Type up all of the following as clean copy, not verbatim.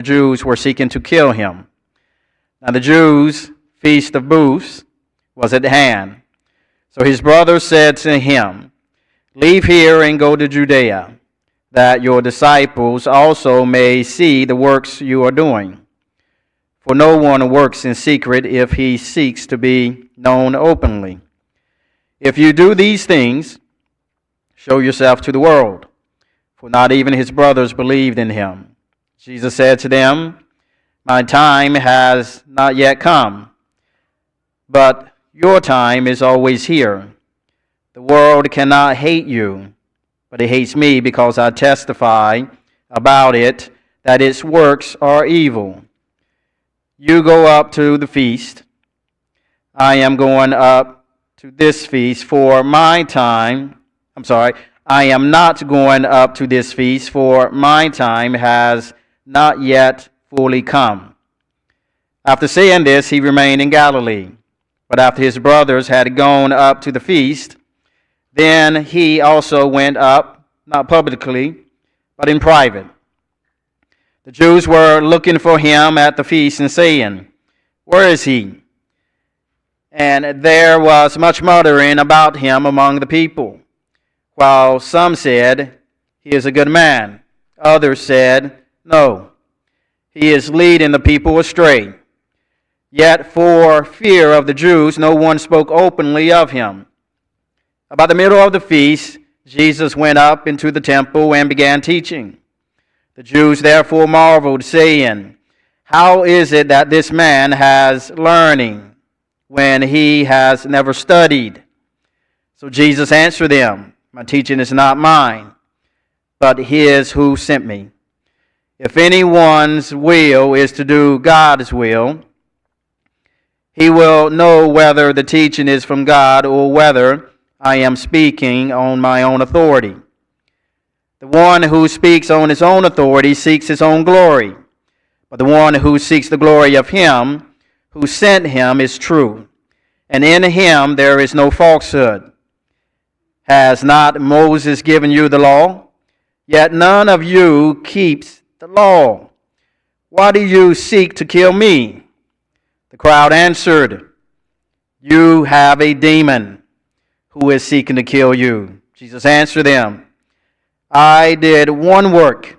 the Jews were seeking to kill him. Now the Jews' feast of booths was at hand. So his brothers said to him, "Leave here and go to Judea, that your disciples also may see the works you are doing. For no one works in secret if he seeks to be known openly. If you do these things, show yourself to the world." For not even his brothers believed in him. Jesus said to them, "My time has not yet come, but your time is always here. The world cannot hate you, but it hates me because I testify about it that its works are evil. You go up to the feast. I am going up to this feast for my time. I am not going up to this feast, for my time has not yet fully come." After saying this, he remained in Galilee. But after his brothers had gone up to the feast, then he also went up, not publicly, but in private. The Jews were looking for him at the feast and saying, "Where is he?" And there was much muttering about him among the people. While some said, "He is a good man," others said, "No, he is leading the people astray." Yet for fear of the Jews, no one spoke openly of him. About the middle of the feast, Jesus went up into the temple and began teaching. The Jews therefore marveled, saying, "How is it that this man has learning when he has never studied?" So Jesus answered them, "My teaching is not mine, but his who sent me. If anyone's will is to do God's will, he will know whether the teaching is from God or whether I am speaking on my own authority. The one who speaks on his own authority seeks his own glory, but the one who seeks the glory of him who sent him is true, and in him there is no falsehood. Has not Moses given you the law? Yet none of you keeps the law. Why do you seek to kill me?" The crowd answered, "You have a demon. Who is seeking to kill you?" Jesus answered them, "I did one work,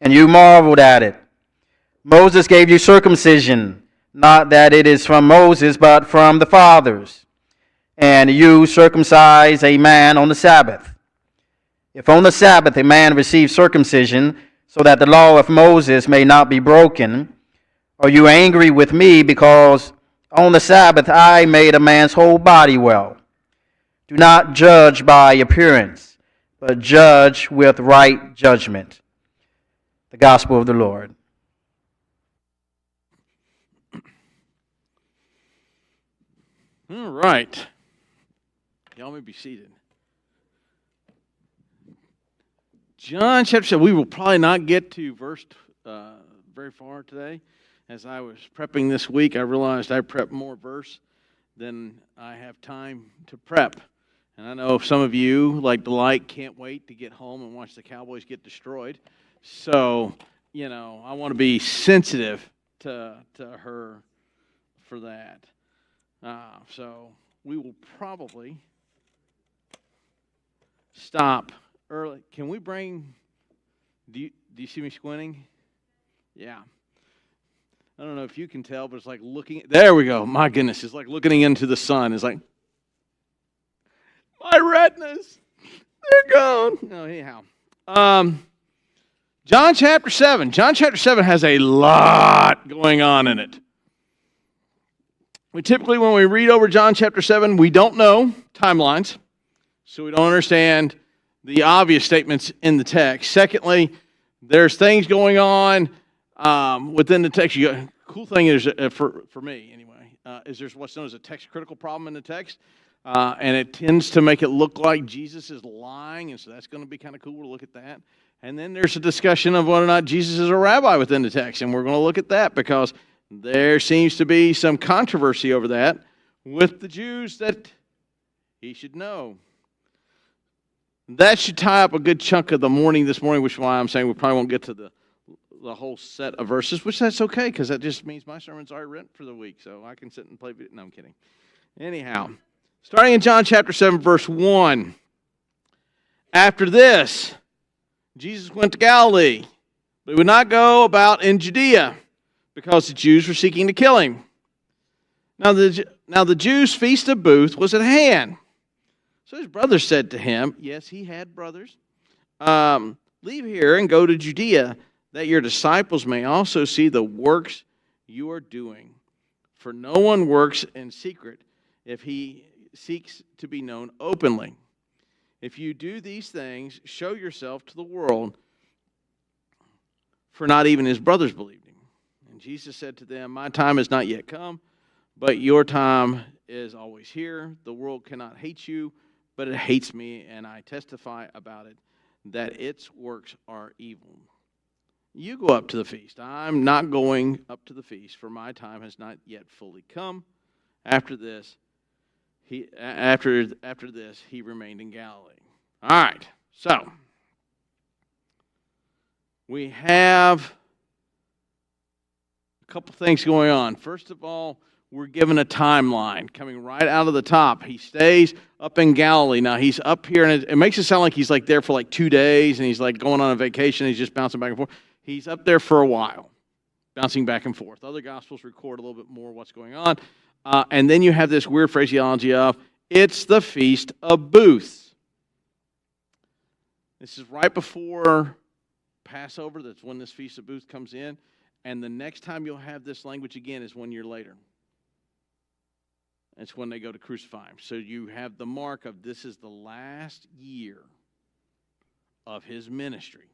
and you marveled at it. Moses gave you circumcision, not that it is from Moses, but from the fathers. And you circumcise a man on the Sabbath. If on the Sabbath a man receives circumcision, so that the law of Moses may not be broken, are you angry with me because on the Sabbath I made a man's whole body well? Do not judge by appearance, but judge with right judgment." The Gospel of the Lord. All right. Y'all may be seated. John chapter 7. We will probably not get to verse very far today. As I was prepping this week, I realized I prep more verse than I have time to prep. And I know some of you, like Delight, can't wait to get home and watch the Cowboys get destroyed. So, I want to be sensitive to her for that. So we will probably stop early. Can we bring, do you see me squinting? Yeah. I don't know if you can tell, but it's like looking, there we go. My goodness, it's like looking into the sun. It's like, my retinas, they're gone. No, anyhow. John chapter 7. John chapter 7 has a lot going on in it. We typically, when we read over John chapter 7, we don't know timelines, so we don't understand the obvious statements in the text. Secondly, there's things going on within the text. Cool thing is, for me anyway, is there's what's known as a text critical problem in the text, and it tends to make it look like Jesus is lying, and so that's going to be kind of cool to look at that. And then there's a discussion of whether or not Jesus is a rabbi within the text, and we're going to look at that because there seems to be some controversy over that with the Jews that he should know. That should tie up a good chunk of the morning this morning, which is why I'm saying we probably won't get to the the whole set of verses, which that's okay, because that just means my sermon's already written for the week, so I can sit and play video. No, I'm kidding. Anyhow, starting in John chapter 7, verse 1. After this, Jesus went to Galilee, but he would not go about in Judea, because the Jews were seeking to kill him. Now the Jews' feast of booths was at hand. So his brothers said to him, yes, he had brothers, leave here and go to Judea, that your disciples may also see the works you are doing. For no one works in secret if he seeks to be known openly. If you do these things, show yourself to the world, for not even his brothers believed him. And Jesus said to them, my time has not yet come, but your time is always here. The world cannot hate you, but it hates me, and I testify about it, that its works are evil. You go up to the feast. I'm not going up to the feast, for my time has not yet fully come. After this, he remained in Galilee. All right, so we have a couple things going on. First of all, we're given a timeline coming right out of the top. He stays up in Galilee. Now, he's up here, and it makes it sound like he's like there for like 2 days, and he's like going on a vacation. He's just bouncing back and forth. He's up there for a while, bouncing back and forth. Other Gospels record a little bit more what's going on. And then you have this weird phraseology of, it's the Feast of Booths. This is right before Passover. That's when this Feast of Booths comes in. And the next time you'll have this language again is 1 year later. It's when they go to crucify him. So you have the mark of this is the last year of his ministry,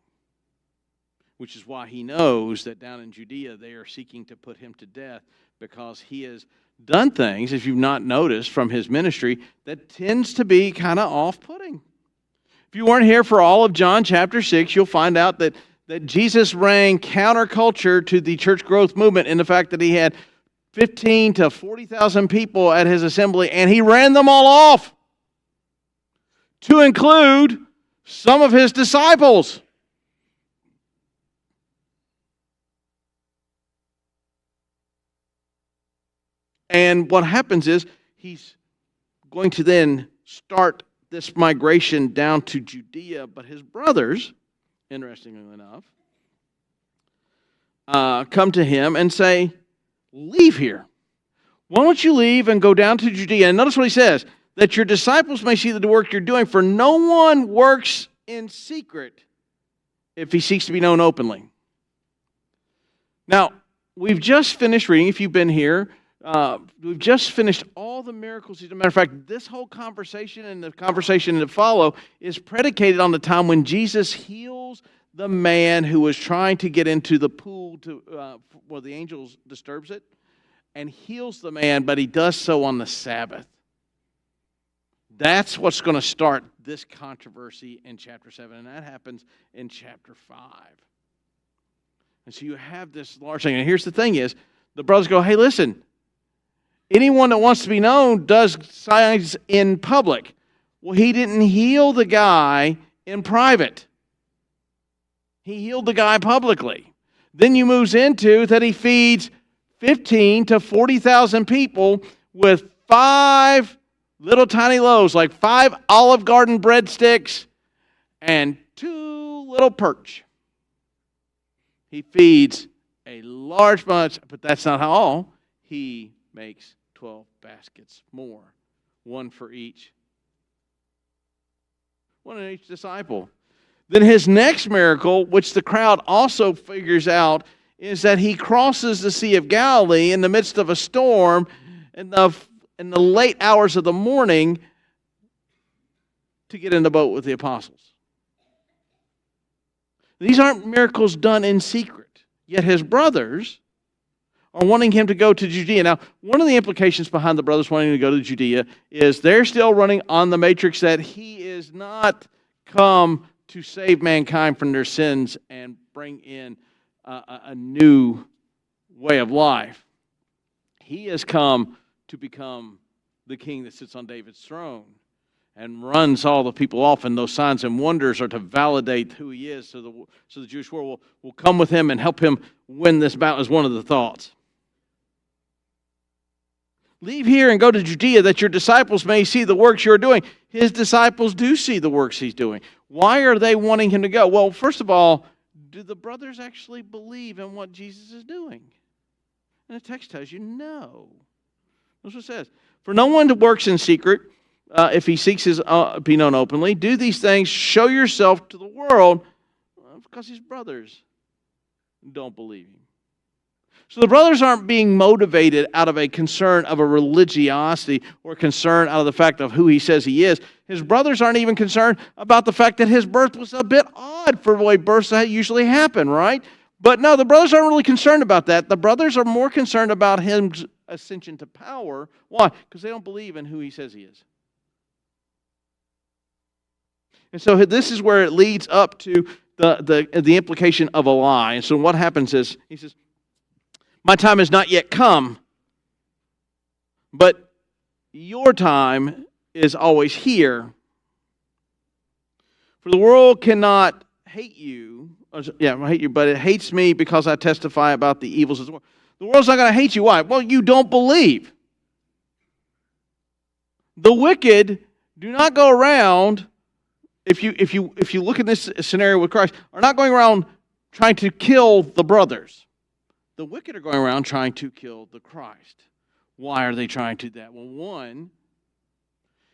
which is why he knows that down in Judea they are seeking to put him to death, because he has done things, if you've not noticed, from his ministry that tends to be kind of off-putting. If you weren't here for all of John chapter 6, you'll find out that Jesus ran counterculture to the church growth movement in the fact that he had 15 to 40,000 people at his assembly, and he ran them all off, to include some of his disciples. And what happens is he's going to then start this migration down to Judea, but his brothers, interestingly enough, come to him and say, leave here. Why don't you leave and go down to Judea? And notice what he says, that your disciples may see the work you're doing, for no one works in secret if he seeks to be known openly. Now, we've just finished reading, if you've been here, we've just finished all the miracles. As a matter of fact, this whole conversation and the conversation that follow is predicated on the time when Jesus heals the man who was trying to get into the pool where the angels disturbs it, and heals the man, but he does so on the Sabbath. That's what's going to start this controversy in chapter 7, and that happens in chapter 5. And so you have this large thing. And here's the thing is, the brothers go, hey, listen, anyone that wants to be known does signs in public. Well, he didn't heal the guy in private. He healed the guy publicly. Then you moves into that he feeds 15 to 40,000 people with 5 little tiny loaves, like 5 Olive Garden breadsticks and 2 little perch. He feeds a large bunch, but that's not all. He makes 12 baskets more, 1 for each. 1 in each disciple. Then his next miracle, which the crowd also figures out, is that he crosses the Sea of Galilee in the midst of a storm in the late hours of the morning to get in the boat with the apostles. These aren't miracles done in secret, yet his brothers are wanting him to go to Judea. Now, one of the implications behind the brothers wanting to go to Judea is they're still running on the matrix that he is not come to save mankind from their sins and bring in a new way of life. He has come to become the king that sits on David's throne. and runs all the people off, and those signs and wonders are to validate who he is, so the Jewish world will come with him and help him win this battle, is one of the thoughts. Leave here and go to Judea that your disciples may see the works you're doing. His disciples do see the works he's doing. Why are they wanting him to go? Well, first of all, do the brothers actually believe in what Jesus is doing? And the text tells you no. That's what it says. For no one works in secret if he seeks his be known openly. Do these things, show yourself to the world, because his brothers don't believe him. So the brothers aren't being motivated out of a concern of a religiosity or concern out of the fact of who he says he is. His brothers aren't even concerned about the fact that his birth was a bit odd for the way births usually happen, right? But no, the brothers aren't really concerned about that. The brothers are more concerned about his ascension to power. Why? Because they don't believe in who he says he is. And so this is where it leads up to the implication of a lie. And so what happens is, he says, my time has not yet come, but your time is always here. For the world cannot hate you, but it hates me because I testify about the evils of the world. The world's not going to hate you. Why? Well, you don't believe. The wicked do not go around, if you look at this scenario with Christ, are not going around trying to kill the brothers. The wicked are going around trying to kill the Christ. Why are they trying to do that? Well, one,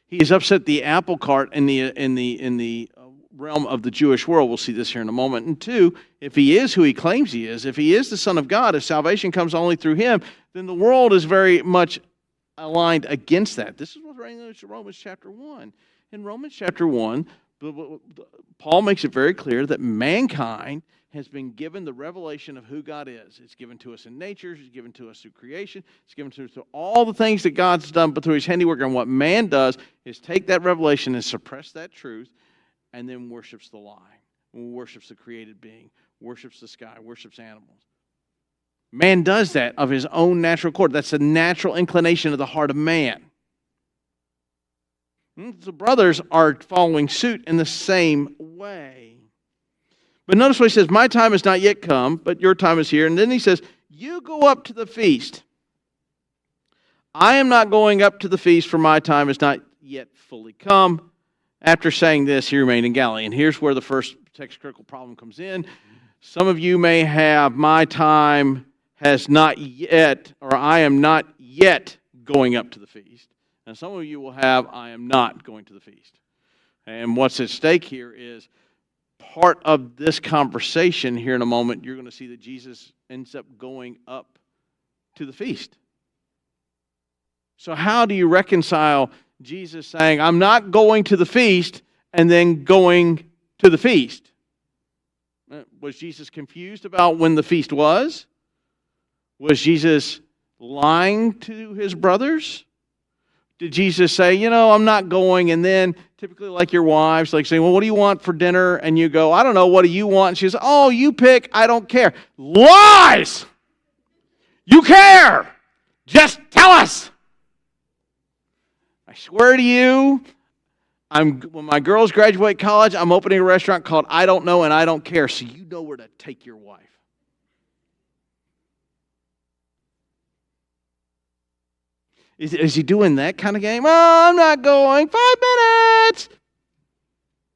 he has upset the apple cart in the realm of the Jewish world. We'll see this here in a moment. And two, if he is who he claims he is, if he is the Son of God, if salvation comes only through him, then the world is very much aligned against that. This is what's right in Romans chapter 1. In Romans chapter 1, Paul makes it very clear that mankind has been given the revelation of who God is. It's given to us in nature. It's given to us through creation. It's given to us through all the things that God's done, but through his handiwork. And what man does is take that revelation and suppress that truth, and then worships the lie, worships the created being, worships the sky, worships animals. Man does that of his own natural accord. That's a natural inclination of the heart of man. The brothers are following suit in the same way. But notice what he says, my time has not yet come, but your time is here. And then he says, you go up to the feast. I am not going up to the feast, for my time is not yet fully come. After saying this, he remained in Galilee. And here's where the first text critical problem comes in. Some of you may have, my time has not yet, or I am not yet going up to the feast. And some of you will have, I am not going to the feast. And what's at stake here is, part of this conversation here in a moment, you're going to see that Jesus ends up going up to the feast. So how do you reconcile Jesus saying, I'm not going to the feast, and then going to the feast? Was Jesus confused about when the feast was? Was Jesus lying to his brothers? Did Jesus say, I'm not going, and then typically like your wives, like saying, well, what do you want for dinner? And you go, I don't know, what do you want? And she says, oh, you pick, I don't care. Lies! You care! Just tell us! I swear to you, when my girls graduate college, I'm opening a restaurant called I Don't Know and I Don't Care, so you know where to take your wife. Is he doing that kind of game? Oh, I'm not going. 5 minutes.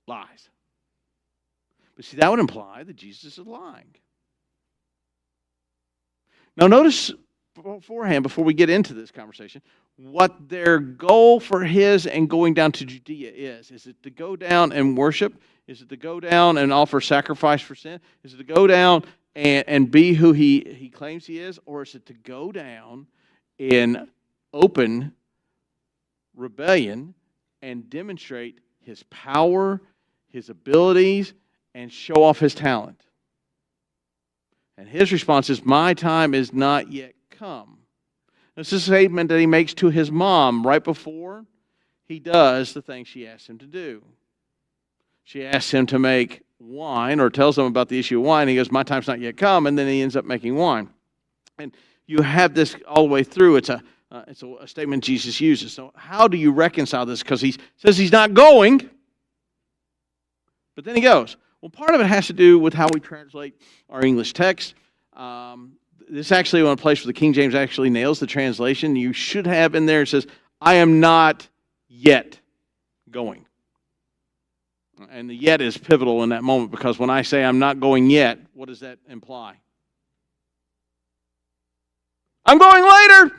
Lies. But see, that would imply that Jesus is lying. Now notice beforehand, before we get into this conversation, what their goal for his and going down to Judea is. Is it to go down and worship? Is it to go down and offer sacrifice for sin? Is it to go down and be who he claims he is? Or is it to go down in open rebellion and demonstrate his power, his abilities, and show off his talent? And his response is, my time is not yet come. This is a statement that he makes to his mom right before he does the thing she asks him to do. She asks him to make wine, or tells him about the issue of wine. He goes, my time's not yet come, and then he ends up making wine. And you have this all the way through. It's It's a statement Jesus uses. So how do you reconcile this? Because he says he's not going, but then he goes. Well, part of it has to do with how we translate our English text. This is actually one place where the King James actually nails the translation. You should have in there, it says, I am not yet going. And the yet is pivotal in that moment, because when I say I'm not going yet, what does that imply? I'm going later.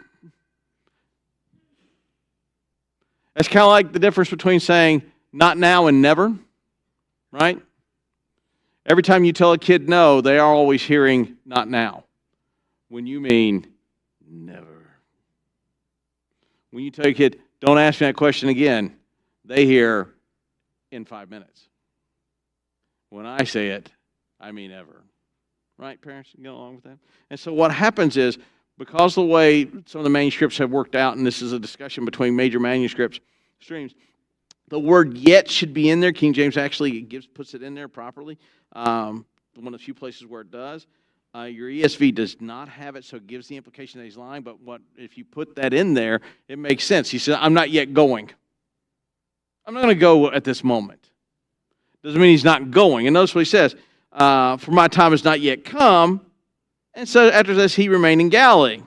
That's kind of like the difference between saying not now and never, right? Every time you tell a kid no, they are always hearing not now, when you mean never. When you tell a kid, don't ask me that question again, they hear in 5 minutes. When I say it, I mean ever. Right, parents? You go along with that? And so what happens is, because of the way some of the manuscripts have worked out, and this is a discussion between major manuscripts streams, the word yet should be in there. King James actually puts it in there properly. One of the few places where it does. Your ESV does not have it, so it gives the implication that he's lying, but if you put that in there, it makes sense. He said, I'm not yet going. I'm not going to go at this moment. Doesn't mean he's not going. And notice what he says, for my time has not yet come. And so after this, he remained in Galilee.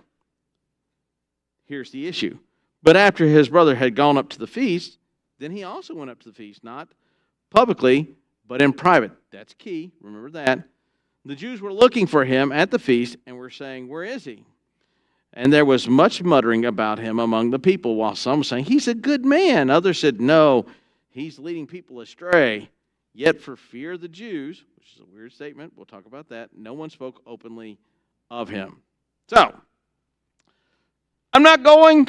Here's the issue. But after his brother had gone up to the feast, then he also went up to the feast, not publicly, but in private. That's key. Remember that. The Jews were looking for him at the feast and were saying, where is he? And there was much muttering about him among the people, while some were saying, he's a good man. Others said, no, he's leading people astray. Yet for fear of the Jews, which is a weird statement, we'll talk about that, no one spoke openly of him. So, I'm not going.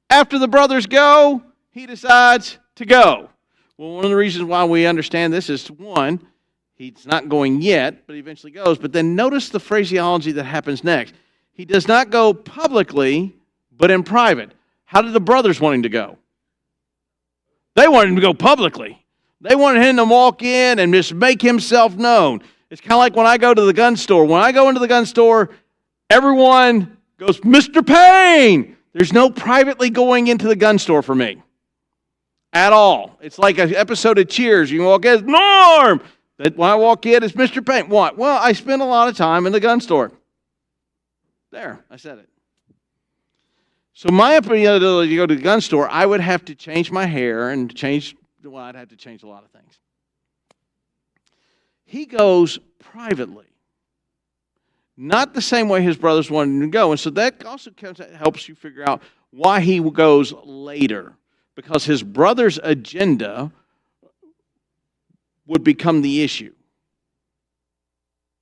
After the brothers go, he decides to go. Well, one of the reasons why we understand this is, one, he's not going yet, but he eventually goes. But then notice the phraseology that happens next. He does not go publicly, but in private. How did the brothers want him to go? They wanted him to go publicly. They wanted him to walk in and just make himself known. It's kind of like when I go to the gun store. When I go into the gun store, everyone goes, Mr. Payne! There's no privately going into the gun store for me. At all. It's like an episode of Cheers. You can walk in, it's Norm! When I walk in, it's Mr. Payne. What? Well, I spend a lot of time in the gun store. There, I said it. So my opinion, you go to the gun store, I would have to change my hair and I'd have to change a lot of things. He goes privately. Not the same way his brothers wanted him to go. And so that also helps you figure out why he goes later. Because his brother's agenda would become the issue.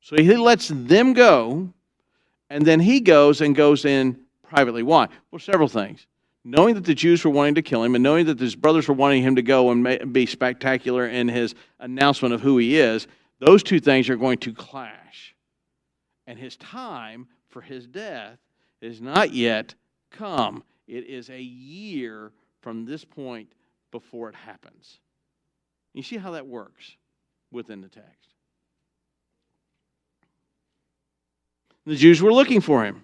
So he lets them go, and then he goes in privately. Why? Well, several things. Knowing that the Jews were wanting to kill him, and knowing that his brothers were wanting him to go and be spectacular in his announcement of who he is, those two things are going to clash. And his time for his death is not yet come. It is a year from this point before it happens. You see how that works within the text. The Jews were looking for him.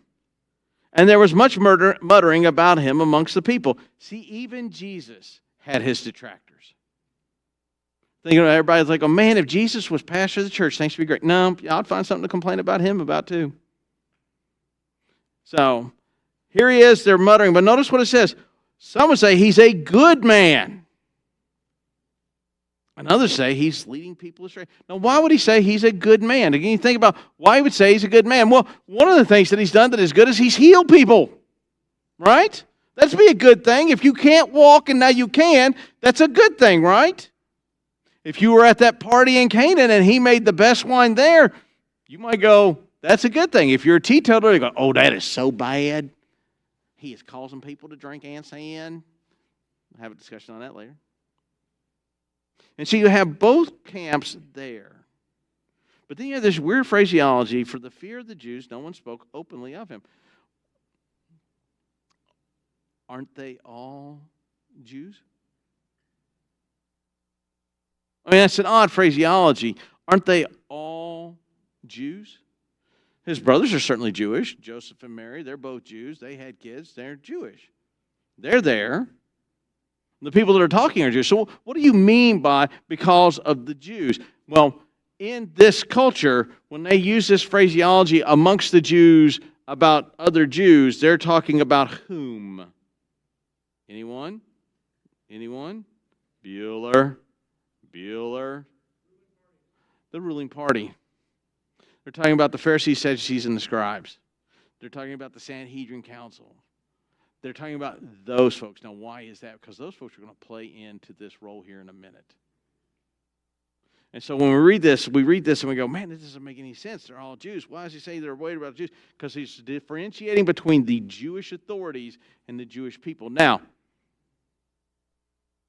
And there was much muttering about him amongst the people. See, even Jesus had his detractors. Thinking about everybody's like, oh man, if Jesus was pastor of the church, things would be great. No, I'd find something to complain about him about too. So, here he is, they're muttering. But notice what it says. Some would say he's a good man. And others say he's leading people astray. Now, why would he say he's a good man? Again, you think about why he would say he's a good man. Well, one of the things that he's done that is good is he's healed people. Right? That's be a good thing. If you can't walk and now you can, that's a good thing, right? If you were at that party in Canaan and he made the best wine there, you might go, that's a good thing. If you're a teetotaler, you go, oh, that is so bad. He is causing people to drink and sin. We'll have a discussion on that later. And so you have both camps there. But then you have this weird phraseology, for the fear of the Jews, no one spoke openly of him. Aren't they all Jews? I mean, that's an odd phraseology. Aren't they all Jews? His brothers are certainly Jewish. Joseph and Mary, they're both Jews. They had kids. They're Jewish. They're there. The people that are talking are Jews. So what do you mean by because of the Jews? Well, in this culture, when they use this phraseology amongst the Jews about other Jews, they're talking about whom? Anyone? Anyone? Bueller. The ruling party. They're talking about the Pharisees, Sadducees, and the scribes. They're talking about the Sanhedrin Council. They're talking about those folks. Now, why is that? Because those folks are going to play into this role here in a minute. And so when we read this and we go, man, this doesn't make any sense. They're all Jews. Why does he say they're worried about Jews? Because he's differentiating between the Jewish authorities and the Jewish people. Now,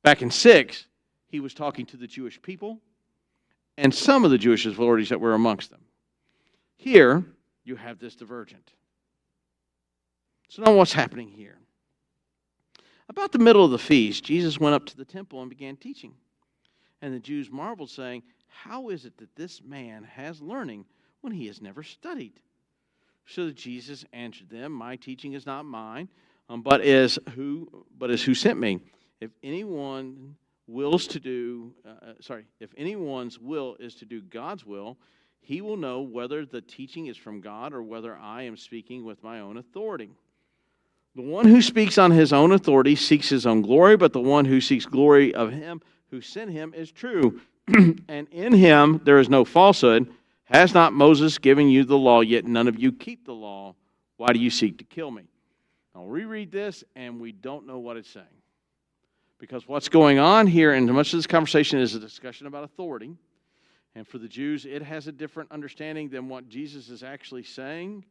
back in 6, he was talking to the Jewish people and some of the Jewish authorities that were amongst them. Here, you have this divergent. So now what's happening here? About the middle of the feast, Jesus went up to the temple and began teaching. And the Jews marveled, saying, how is it that this man has learning when he has never studied? So Jesus answered them, my teaching is not mine, but is who sent me. If anyone's will is to do God's will, he will know whether the teaching is from God or whether I am speaking with my own authority. The one who speaks on his own authority seeks his own glory, but the one who seeks glory of him who sent him is true. And in him there is no falsehood. Has not Moses given you the law, yet none of you keep the law? Why do you seek to kill me? Now we read this and we don't know what it's saying. Because what's going on here, and much of this conversation is a discussion about authority. And for the Jews, it has a different understanding than what Jesus is actually saying.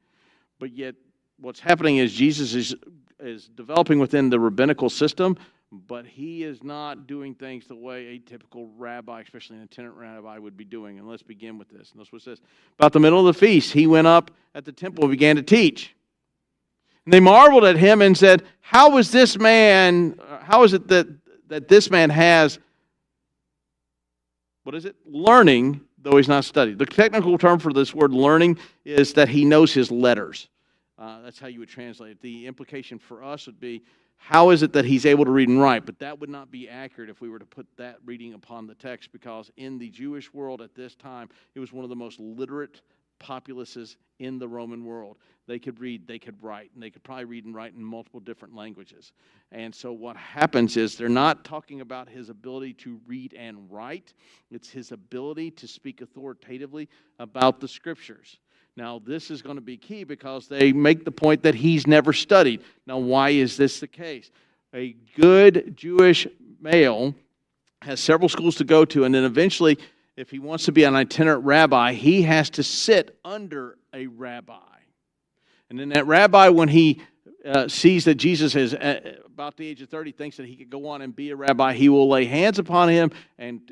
But yet what's happening is Jesus is developing within the rabbinical system, but he is not doing things the way a typical rabbi, especially an itinerant rabbi, would be doing. And let's begin with this. And this was this. About the middle of the feast, he went up at the temple and began to teach. And they marveled at him and said, how is it that this man has, learning, though he's not studied? The technical term for this word learning is that he knows his letters. That's how you would translate it. The implication for us would be, how is it that he's able to read and write? But that would not be accurate if we were to put that reading upon the text, because in the Jewish world at this time, it was one of the most literate populaces in the Roman world. They could read, they could write, and they could probably read and write in multiple different languages. And so what happens is they're not talking about his ability to read and write. It's his ability to speak authoritatively about the Scriptures. Now, this is going to be key because they make the point that he's never studied. Now, why is this the case? A good Jewish male has several schools to go to, and then eventually, if he wants to be an itinerant rabbi, he has to sit under a rabbi. And then that rabbi, when he sees that Jesus is about the age of 30, thinks that he could go on and be a rabbi, he will lay hands upon him and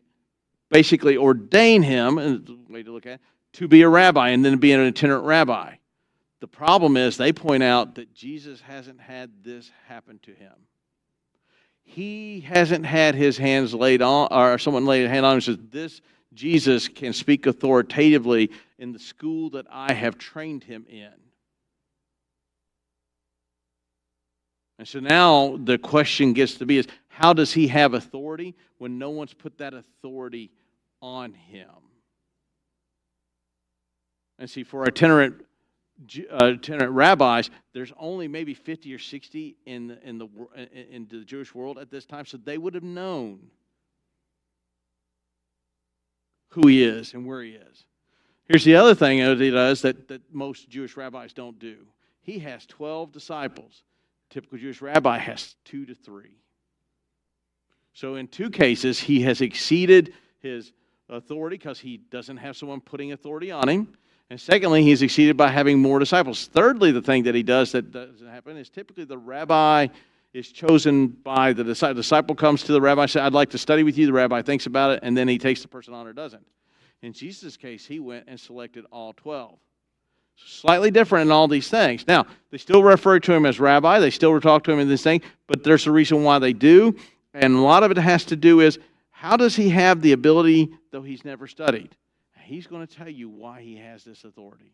basically ordain him, and the way to look at it, to be a rabbi and then be an itinerant rabbi. The problem is they point out that Jesus hasn't had this happen to him. He hasn't had his hands laid on, or someone laid a hand on him and says, this Jesus can speak authoritatively in the school that I have trained him in. And so now the question gets to be is, how does he have authority when no one's put that authority on him? And see, for itinerant rabbis, there's only maybe 50 or 60 in the Jewish world at this time, so they would have known who he is and where he is. Here's the other thing that he does that most Jewish rabbis don't do. He has 12 disciples. A typical Jewish rabbi has 2 to 3. So in 2 cases, he has exceeded his authority because he doesn't have someone putting authority on him. And secondly, he's exceeded by having more disciples. Thirdly, the thing that he does that doesn't happen is typically the rabbi is chosen by the disciple. The disciple comes to the rabbi and says, I'd like to study with you. The rabbi thinks about it, and then he takes the person on or doesn't. In Jesus' case, he went and selected all 12. Slightly different in all these things. Now, they still refer to him as rabbi. They still talk to him in this thing, but there's a reason why they do. And a lot of it has to do is, how does he have the ability, though he's never studied? He's going to tell you why he has this authority.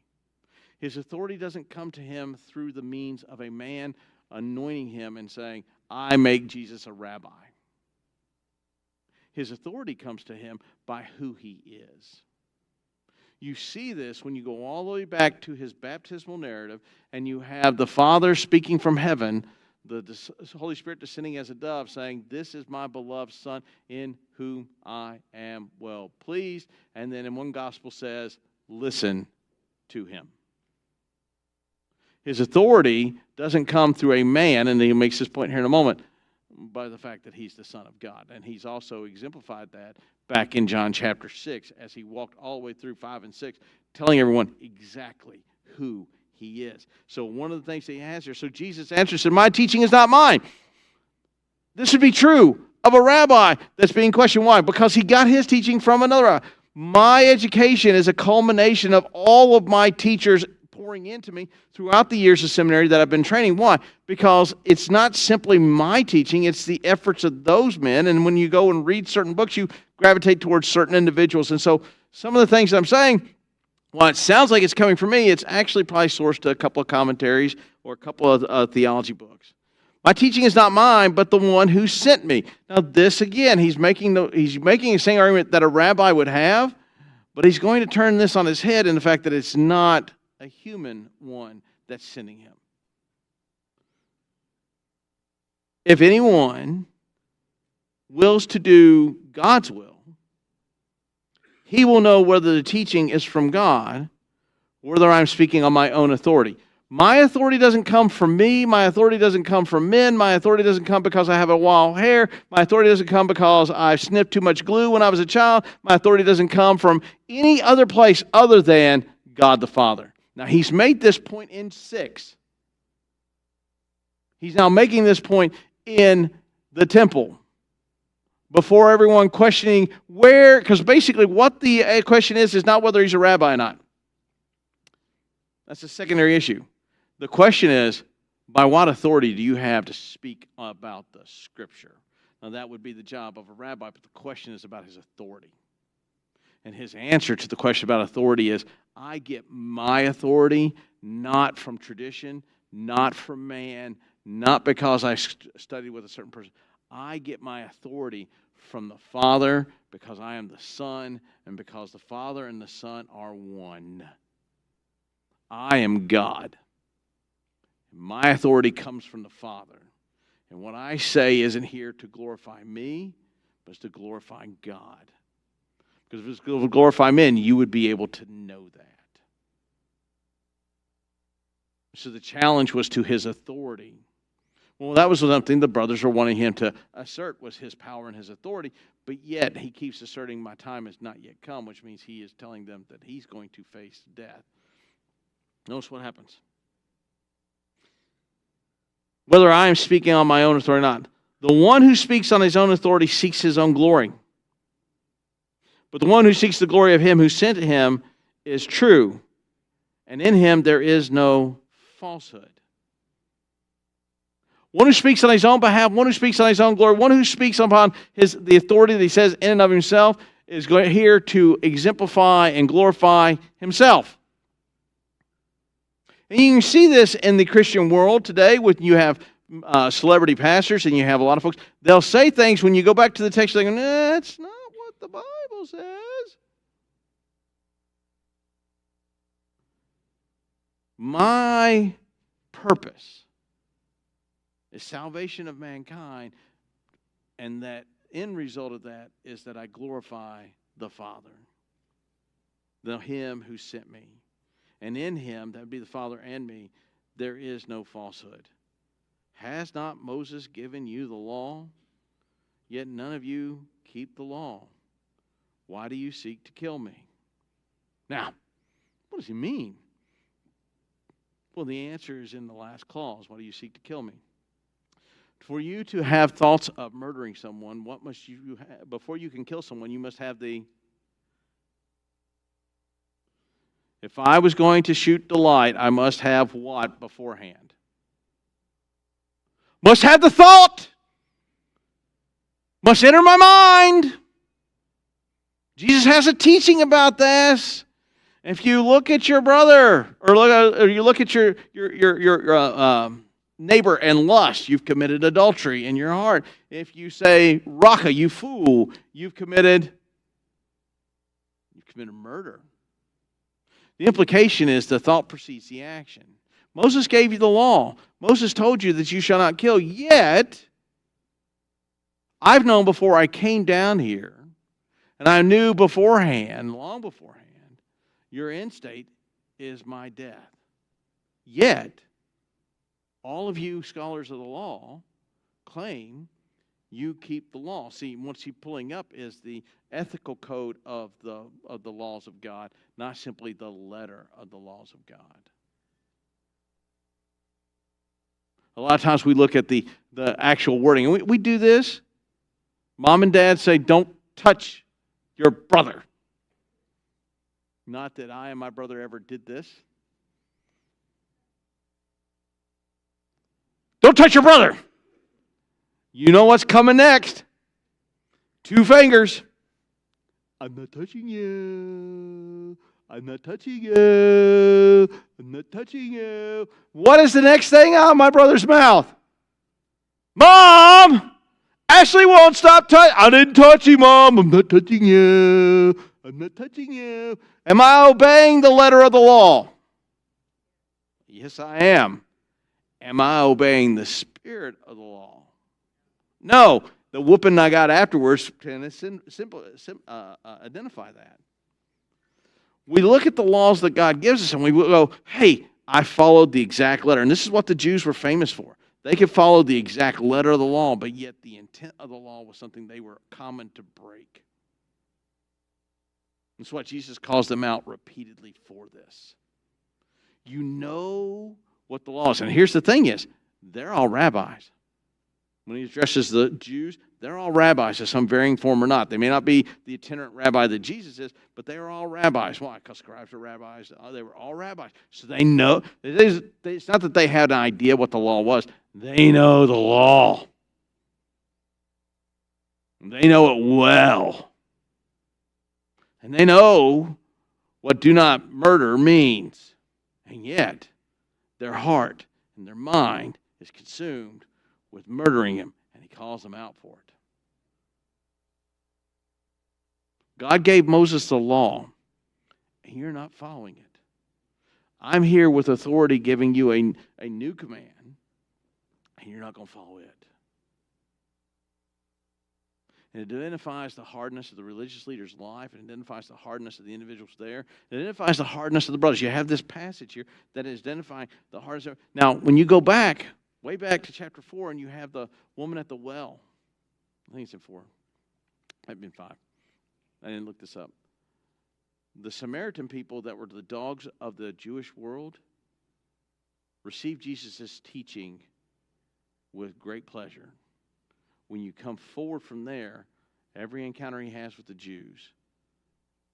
His authority doesn't come to him through the means of a man anointing him and saying, I make Jesus a rabbi. His authority comes to him by who he is. You see this when you go all the way back to his baptismal narrative, and you have the Father speaking from heaven, the Holy Spirit descending as a dove, saying, this is my beloved Son, in whom I am well pleased. And then in one gospel says, listen to him. His authority doesn't come through a man, and he makes this point here in a moment, by the fact that he's the Son of God. And he's also exemplified that back in John chapter 6 as he walked all the way through 5 and 6, telling everyone exactly who he is. So one of the things that he has here, so Jesus answers, said, my teaching is not mine. This would be true of a rabbi that's being questioned. Why? Because he got his teaching from another rabbi. My education is a culmination of all of my teachers pouring into me throughout the years of seminary that I've been training. Why? Because it's not simply my teaching, it's the efforts of those men. And when you go and read certain books, you gravitate towards certain individuals. And so some of the things that I'm saying, while it sounds like it's coming from me, it's actually probably sourced to a couple of commentaries or a couple of theology books. My teaching is not mine, but the one who sent me. Now this again, he's making the same argument that a rabbi would have, but he's going to turn this on his head in the fact that it's not a human one that's sending him. If anyone wills to do God's will, he will know whether the teaching is from God, or whether I'm speaking on my own authority. My authority doesn't come from me. My authority doesn't come from men. My authority doesn't come because I have a wild hair. My authority doesn't come because I sniffed too much glue when I was a child. My authority doesn't come from any other place other than God the Father. Now, he's made this point in 6. He's now making this point in the temple. Before everyone questioning where, because basically what the question is not whether he's a rabbi or not. That's a secondary issue. The question is, by what authority do you have to speak about the Scripture? Now, that would be the job of a rabbi, but the question is about his authority. And his answer to the question about authority is, I get my authority not from tradition, not from man, not because I studied with a certain person. I get my authority from the Father because I am the Son, and because the Father and the Son are one. I am God. My authority comes from the Father. And what I say isn't here to glorify me, but it's to glorify God. Because if it's to glorify men, you would be able to know that. So the challenge was to his authority. Well, that was something the brothers were wanting him to assert, was his power and his authority. But yet he keeps asserting, my time has not yet come, which means he is telling them that he's going to face death. Notice what happens. Whether I am speaking on my own authority or not, the one who speaks on his own authority seeks his own glory. But the one who seeks the glory of him who sent him is true, and in him there is no falsehood. One who speaks on his own behalf, one who speaks on his own glory, one who speaks upon the authority that he says in and of himself is here to exemplify and glorify himself. And you can see this in the Christian world today when you have celebrity pastors and you have a lot of folks. They'll say things when you go back to the text, they go, that's not what the Bible says. My purpose is salvation of mankind, and that end result of that is that I glorify the Father, him who sent me. And in him, that would be the Father and me, there is no falsehood. Has not Moses given you the law? Yet none of you keep the law. Why do you seek to kill me? Now, what does he mean? Well, the answer is in the last clause. Why do you seek to kill me? For you to have thoughts of murdering someone, what must you have? Before you can kill someone, you must have the... If I was going to shoot the light, I must have what beforehand? Must have the thought. Must enter my mind. Jesus has a teaching about this. If you look at your brother, or you look at your neighbor and lust, you've committed adultery in your heart. If you say, Raka, you fool, you've committed murder. The implication is the thought precedes the action. Moses gave you the law. Moses told you that you shall not kill. Yet, I've known before I came down here, and I knew beforehand, long beforehand, your end state is my death. Yet, all of you scholars of the law claim you keep the law. See, what he's pulling up is the ethical code of the laws of God, not simply the letter of the laws of God. A lot of times we look at the actual wording, and we do this. Mom and dad say, don't touch your brother. Not that I and my brother ever did this. Don't touch your brother. You know what's coming next. 2 fingers. I'm not touching you. I'm not touching you. I'm not touching you. What is the next thing out of my brother's mouth? Mom! Ashley won't stop touching. I didn't touch you, Mom. I'm not touching you. I'm not touching you. Am I obeying the letter of the law? Yes, I am. Am I obeying the spirit of the law? No. The whooping I got afterwards can identify that. We look at the laws that God gives us and we go, hey, I followed the exact letter. And this is what the Jews were famous for. They could follow the exact letter of the law, but yet the intent of the law was something they were common to break. That's why Jesus calls them out repeatedly for this. You know what the law is. And here's the thing is, they're all rabbis. When he addresses the Jews, they're all rabbis in some varying form or not. They may not be the itinerant rabbi that Jesus is, but they are all rabbis. Why? Because scribes were rabbis. They were all rabbis. So they know. It's not that they had an idea what the law was. They know the law. They know it well. And they know what do not murder means. And yet, their heart and their mind is consumed with murdering him, and he calls them out for it. God gave Moses the law, and you're not following it. I'm here with authority giving you a new command, and you're not going to follow it. And it identifies the hardness of the religious leader's life. It identifies the hardness of the individuals there. It identifies the hardness of the brothers. You have this passage here that is identifying the hardness. Now, when you go back, way back to chapter 4, and you have the woman at the well. I think it's in 4. Might have been 5. I didn't look this up. The Samaritan people that were the dogs of the Jewish world received Jesus' teaching with great pleasure. When you come forward from there, every encounter he has with the Jews,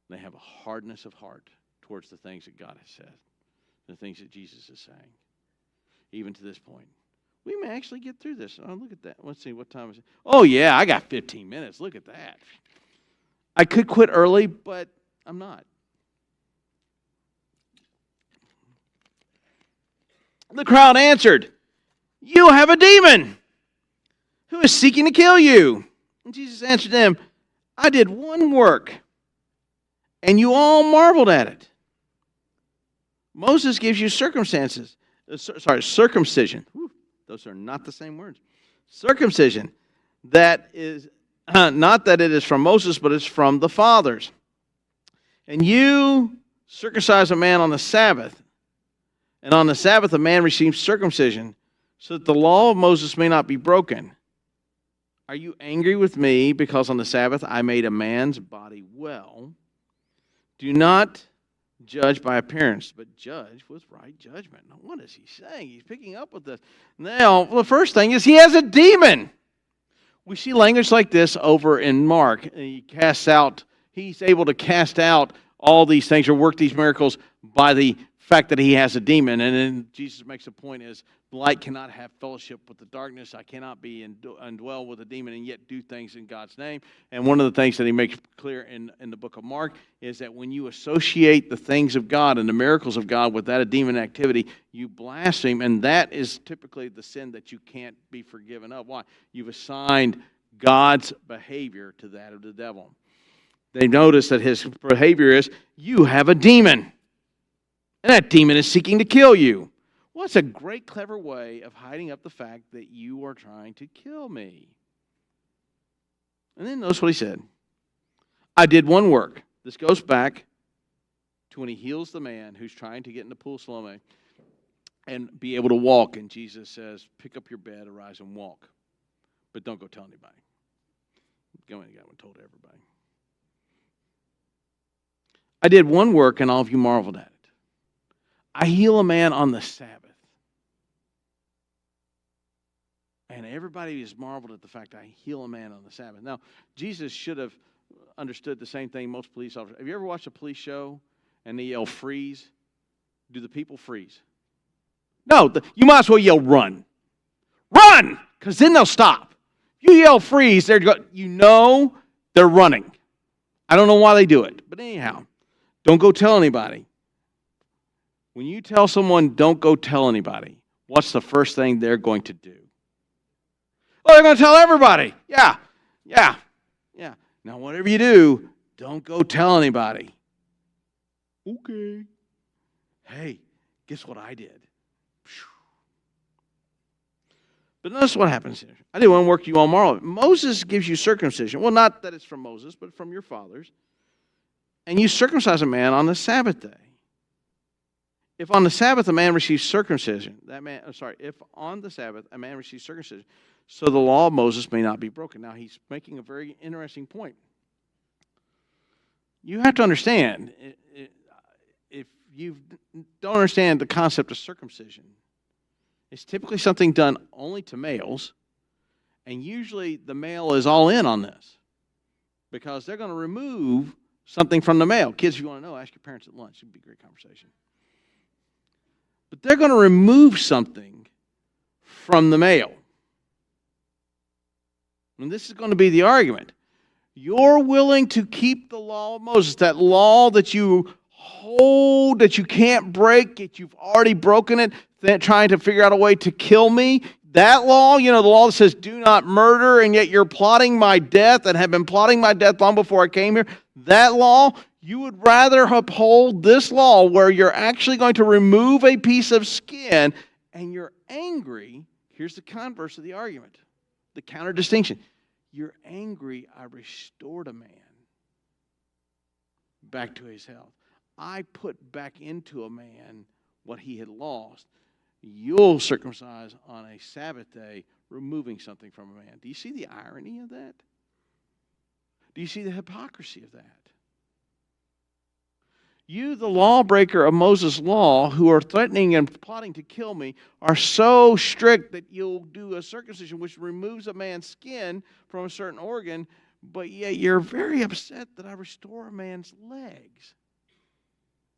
they have a hardness of heart towards the things that God has said, the things that Jesus is saying, even to this point. We may actually get through this. Oh, look at that. Let's see, what time is it? Oh, yeah, I got 15 minutes. Look at that. I could quit early, but I'm not. The crowd answered, "You have a demon. Who is seeking to kill you?" And Jesus answered them, "I did one work, and you all marveled at it. Moses gives you circumcision. Whew, those are not the same words. Circumcision. That is not that it is from Moses, but it's from the fathers. And you circumcise a man on the Sabbath. And on the Sabbath a man receives circumcision, so that the law of Moses may not be broken. Are you angry with me because on the Sabbath I made a man's body well? Do not judge by appearance, but judge with right judgment." Now, what is he saying? He's picking up with this. Now, the first thing is he has a demon. We see language like this over in Mark. He's able to cast out all these things or work these miracles by the fact that he has a demon. And then Jesus makes a point is, light cannot have fellowship with the darkness. I cannot be indwell with a demon and yet do things in God's name. And one of the things that he makes clear in the book of Mark is that when you associate the things of God and the miracles of God with that of demon activity, you blaspheme. And that is typically the sin that you can't be forgiven of. Why? You've assigned God's behavior to that of the devil. They notice that his behavior is, you have a demon. And that demon is seeking to kill you. Well, it's a great, clever way of hiding up the fact that you are trying to kill me. And then notice what he said. I did one work. This goes back to when he heals the man who's trying to get in the pool of Siloam and be able to walk. And Jesus says, pick up your bed, arise and walk. But don't go tell anybody. Go in and told everybody. I did one work and all of you marveled at it. I heal a man on the Sabbath. And everybody is marveled at the fact I heal a man on the Sabbath. Now, Jesus should have understood the same thing most police officers. Have you ever watched a police show and they yell freeze? Do the people freeze? No, you might as well yell run. Run! Because then they'll stop. If you yell freeze, they're running. I don't know why they do it. But anyhow, don't go tell anybody. When you tell someone, don't go tell anybody, what's the first thing they're going to do? Oh, they're going to tell everybody. Yeah. Now, whatever you do, don't go tell anybody. Okay. Hey, guess what I did? But notice what happens here. I did one work you all marvel at. Moses gives you circumcision. Well, not that it's from Moses, but from your fathers. And you circumcise a man on the Sabbath day. If on the Sabbath a man receives circumcision, if on the Sabbath a man receives circumcision, so the law of Moses may not be broken. Now he's making a very interesting point. You have to understand, if you don't understand the concept of circumcision, it's typically something done only to males, and usually the male is all in on this because they're going to remove something from the male. Kids, if you want to know, ask your parents at lunch. It would be a great conversation. But they're going to remove something from the male. And this is going to be the argument. You're willing to keep the law of Moses, that law that you hold, that you can't break, yet you've already broken it, trying to figure out a way to kill me. That law, the law that says do not murder, and yet you're plotting my death and have been plotting my death long before I came here. That law, you would rather uphold this law where you're actually going to remove a piece of skin and you're angry. Here's the converse of the argument, the counter distinction. You're angry I restored a man back to his health. I put back into a man what he had lost. You'll circumcise on a Sabbath day, removing something from a man. Do you see the irony of that? Do you see the hypocrisy of that? You, the lawbreaker of Moses' law, who are threatening and plotting to kill me, are so strict that you'll do a circumcision which removes a man's skin from a certain organ, but yet you're very upset that I restore a man's legs.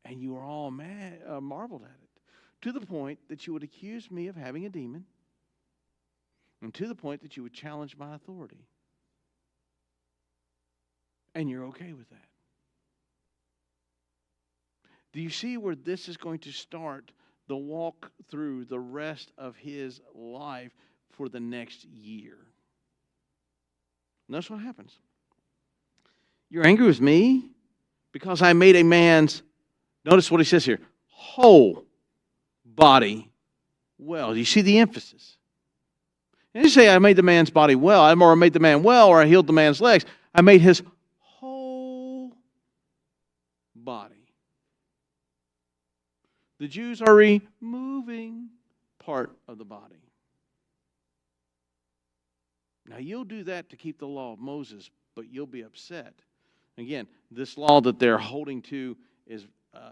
And you are all marveled at it, to the point that you would accuse me of having a demon, and to the point that you would challenge my authority. And you're okay with that. Do you see where this is going to start the walk through the rest of his life for the next year? Notice what happens. You're angry with me because I made a man's, notice what he says here, whole body well. Do you see the emphasis? And you say I made the man's body well, or I made the man well, or I healed the man's legs. I made his whole body. The Jews are removing part of the body. Now, you'll do that to keep the law of Moses, but you'll be upset. Again, this law that they're holding to is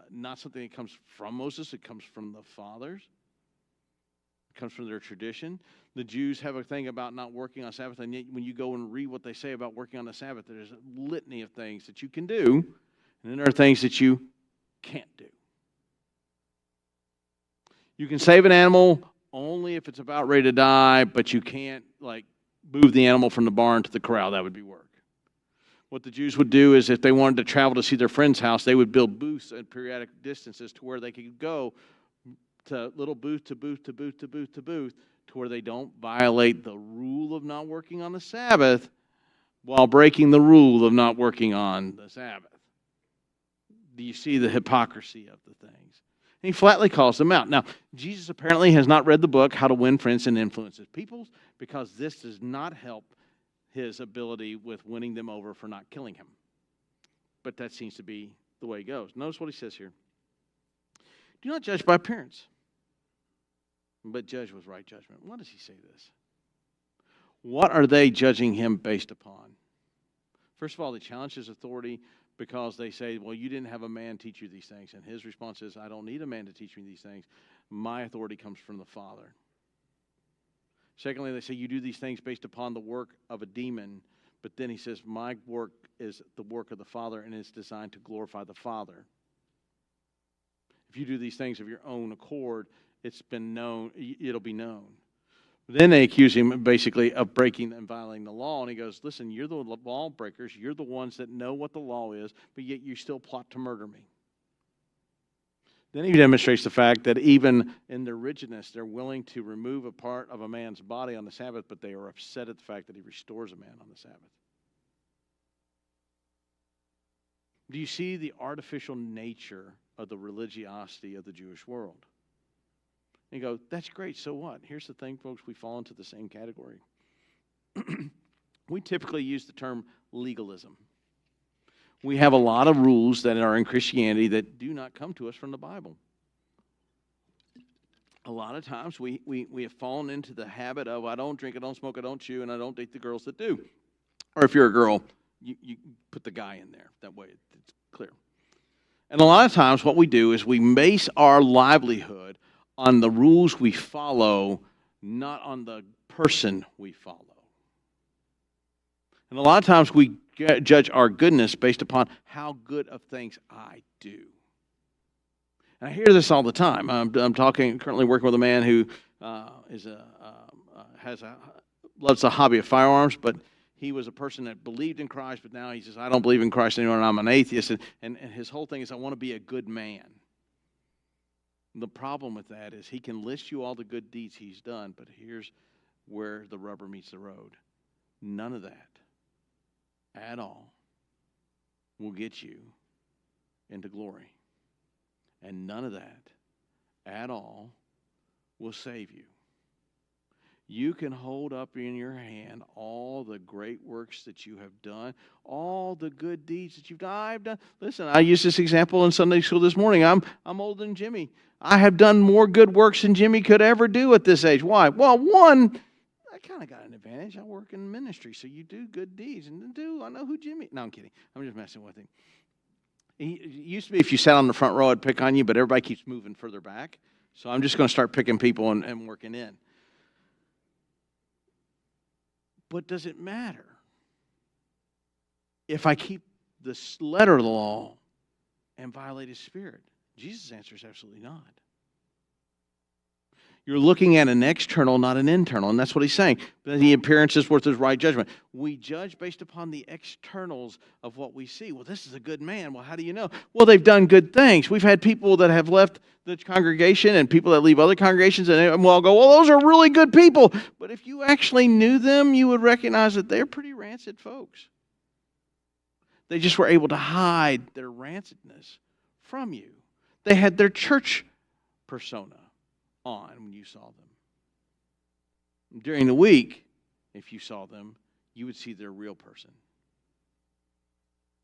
not something that comes from Moses. It comes from the fathers. It comes from their tradition. The Jews have a thing about not working on Sabbath, and yet when you go and read what they say about working on the Sabbath, there's a litany of things that you can do, and then there are things that you can't do. You can save an animal only if it's about ready to die, but you can't, like, move the animal from the barn to the corral. That would be work. What the Jews would do is if they wanted to travel to see their friend's house, they would build booths at periodic distances to where they could go to little booth to booth to booth to booth to booth to where they don't violate the rule of not working on the Sabbath while breaking the rule of not working on the Sabbath. Do you see the hypocrisy of the things? And he flatly calls them out. Now, Jesus apparently has not read the book, How to Win Friends and Influence People, because this does not help his ability with winning them over for not killing him. But that seems to be the way it goes. Notice what he says here. Do not judge by appearance, but judge with right judgment. Why does he say this? What are they judging him based upon? First of all, they challenge his authority because they say, well, you didn't have a man teach you these things. And his response is, I don't need a man to teach me these things. My authority comes from the Father. Secondly, they say you do these things based upon the work of a demon. But then he says, my work is the work of the Father, and it's designed to glorify the Father. If you do these things of your own accord, it's been known, it'll be known. Then they accuse him basically of breaking and violating the law. And he goes, listen, you're the lawbreakers. You're the ones that know what the law is, but yet you still plot to murder me. Then he demonstrates the fact that even in their rigidness, they're willing to remove a part of a man's body on the Sabbath, but they are upset at the fact that he restores a man on the Sabbath. Do you see the artificial nature of the religiosity of the Jewish world? And you go, that's great, so what? Here's the thing, folks, we fall into the same category. We typically use the term legalism. We have a lot of rules that are in Christianity that do not come to us from the Bible. A lot of times we have fallen into the habit of, I don't drink, I don't smoke, I don't chew, and I don't date the girls that do. Or if you're a girl, you put the guy in there. That way it's clear. And a lot of times what we do is we base our livelihood on the rules we follow, not on the person we follow. And a lot of times we judge our goodness based upon how good of things I do. And I hear this all the time. I'm currently working with a man who loves the hobby of firearms, but he was a person that believed in Christ, but now he says, I don't believe in Christ anymore, and I'm an atheist. And his whole thing is, I want to be a good man. The problem with that is he can list you all the good deeds he's done, but here's where the rubber meets the road. None of that at all will get you into glory. And none of that at all will save you. You can hold up in your hand all the great works that you have done, all the good deeds that you've done. I've done. Listen, I used this example in Sunday school this morning. I'm older than Jimmy. I have done more good works than Jimmy could ever do at this age. Why? Well, one, I kind of got an advantage. I work in ministry, so you do good deeds. And I know who Jimmy. No, I'm kidding. I'm just messing with him. It used to be if you sat on the front row, I'd pick on you, but everybody keeps moving further back. So I'm just going to start picking people and working in. But does it matter if I keep the letter of the law and violate his spirit? Jesus' answer is absolutely not. You're looking at an external, not an internal, and that's what he's saying. The appearance is worth his right judgment. We judge based upon the externals of what we see. Well, this is a good man. Well, how do you know? Well, they've done good things. We've had people that have left the congregation and people that leave other congregations, and we'll go, well, those are really good people. But if you actually knew them, you would recognize that they're pretty rancid folks. They just were able to hide their rancidness from you. They had their church persona on when you saw them. During the week, if you saw them, you would see their real person.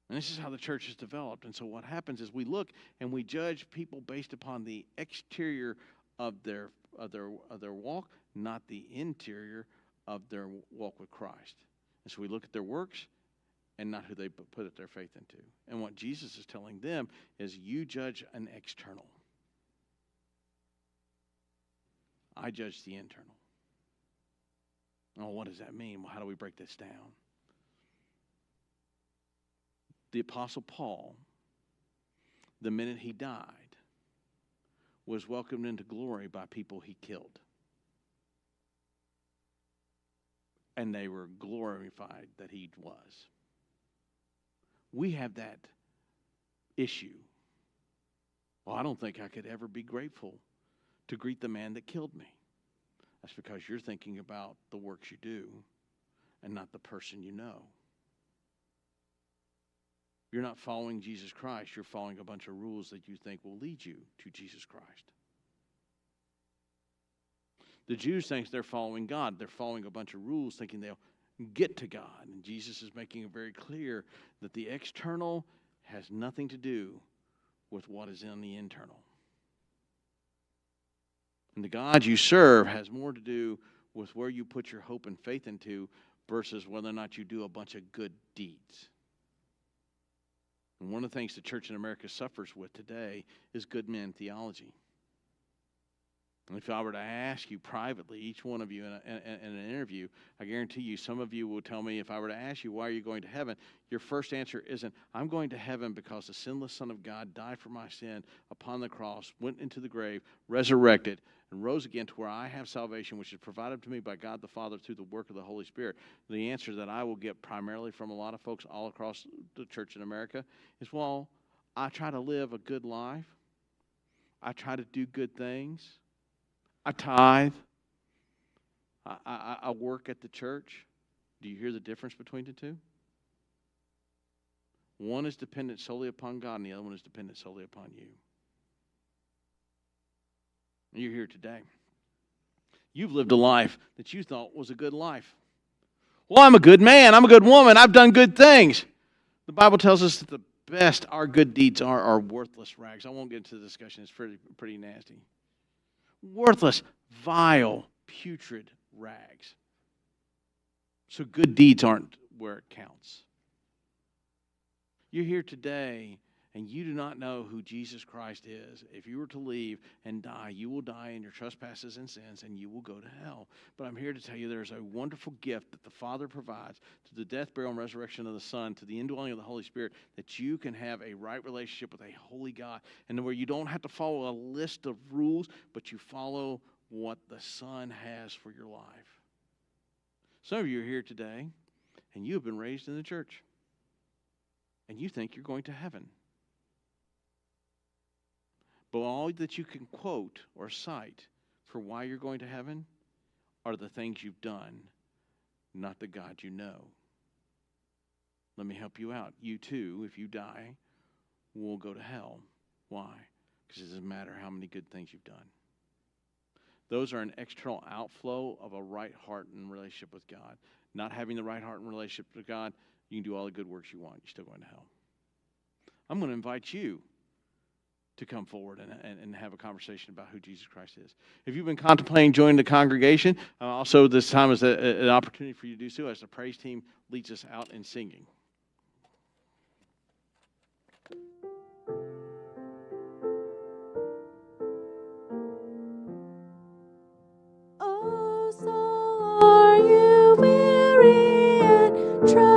And this is how the church is developed. And so what happens is we look and we judge people based upon the exterior of their walk, not the interior of their walk with Christ. And so we look at their works and not who they put their faith into. And what Jesus is telling them is you judge an external. I judge the internal. Oh, what does that mean? Well, how do we break this down? The Apostle Paul, the minute he died, was welcomed into glory by people he killed. And they were glorified that he was. We have that issue. Well, I don't think I could ever be grateful to greet the man that killed me. That's because you're thinking about the works you do and not the person you know. You're not following Jesus Christ. You're following a bunch of rules that you think will lead you to Jesus Christ. The Jews think they're following God. They're following a bunch of rules thinking they'll get to God. And Jesus is making it very clear that the external has nothing to do with what is in the internal. And the God you serve has more to do with where you put your hope and faith into versus whether or not you do a bunch of good deeds. And one of the things the church in America suffers with today is good men theology. And if I were to ask you privately, each one of you in an interview, I guarantee you some of you will tell me, if I were to ask you, why are you going to heaven? Your first answer isn't, I'm going to heaven because the sinless Son of God died for my sin upon the cross, went into the grave, resurrected, and rose again to where I have salvation, which is provided to me by God the Father through the work of the Holy Spirit. The answer that I will get primarily from a lot of folks all across the church in America is, well, I try to live a good life. I try to do good things. I tithe. I work at the church. Do you hear the difference between the two? One is dependent solely upon God, and the other one is dependent solely upon you. And you're here today. You've lived a life that you thought was a good life. Well, I'm a good man. I'm a good woman. I've done good things. The Bible tells us that the best our good deeds are worthless rags. I won't get into the discussion. It's pretty nasty. Worthless, vile, putrid rags. So good deeds aren't where it counts. You're here today and you do not know who Jesus Christ is. If you were to leave and die, you will die in your trespasses and sins and you will go to hell. But I'm here to tell you there's a wonderful gift that the Father provides to the death, burial, and resurrection of the Son, to the indwelling of the Holy Spirit, that you can have a right relationship with a holy God, and where you don't have to follow a list of rules, but you follow what the Son has for your life. Some of you are here today and you have been raised in the church and you think you're going to heaven. But all that you can quote or cite for why you're going to heaven are the things you've done, not the God you know. Let me help you out. You too, if you die, will go to hell. Why? Because it doesn't matter how many good things you've done. Those are an external outflow of a right heart and relationship with God. Not having the right heart and relationship with God, you can do all the good works you want. You're still going to hell. I'm going to invite you to come forward and have a conversation about who Jesus Christ is. If you've been contemplating joining the congregation, also this time is an opportunity for you to do so as the praise team leads us out in singing. Oh, soul, are you weary and troubled?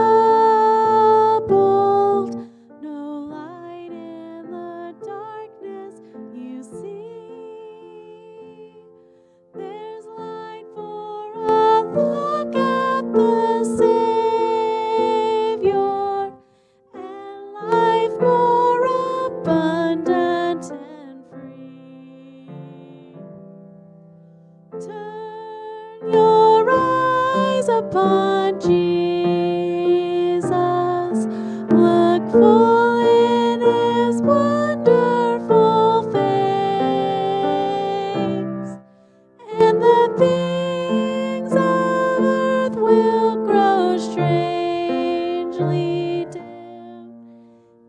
No light in the darkness you see. There's light for a look at the Savior, and life more abundant and free. Turn your eyes upon Jesus. Look full in his wonderful face, and the things of earth will grow strangely dim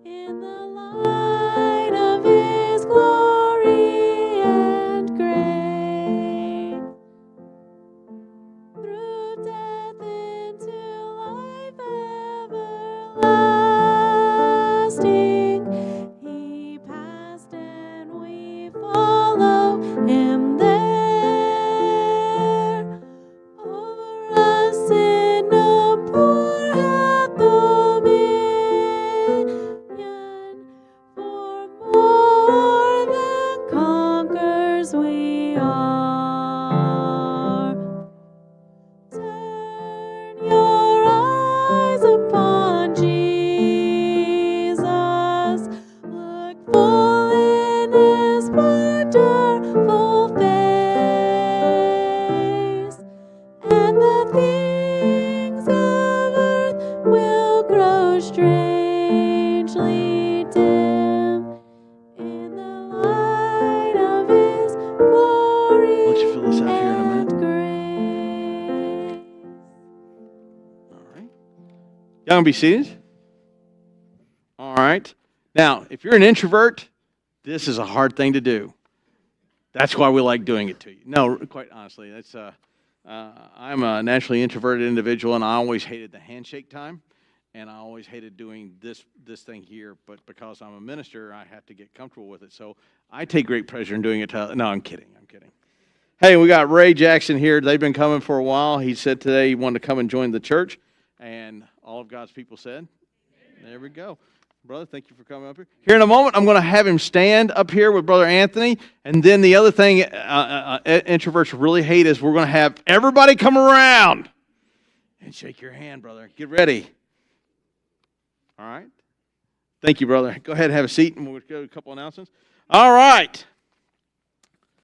in the light of his glory and grace. Through death into Y'all gonna be seated? All right. Now, if you're an introvert, this is a hard thing to do. That's why we like doing it to you. No, quite honestly, that's I'm a naturally introverted individual, and I always hated the handshake time, and I always hated doing this thing here. But because I'm a minister, I have to get comfortable with it. So I take great pleasure in doing it. No, I'm kidding. Hey, we got Ray Jackson here. They've been coming for a while. He said today he wanted to come and join the church, and all of God's people said, there we go. Brother, thank you for coming up here. Here in a moment, I'm going to have him stand up here with Brother Anthony, and then the other thing introverts really hate is we're going to have everybody come around and shake your hand, brother. Get ready. All right? Thank you, brother. Go ahead and have a seat, and we'll go to a couple announcements. All right.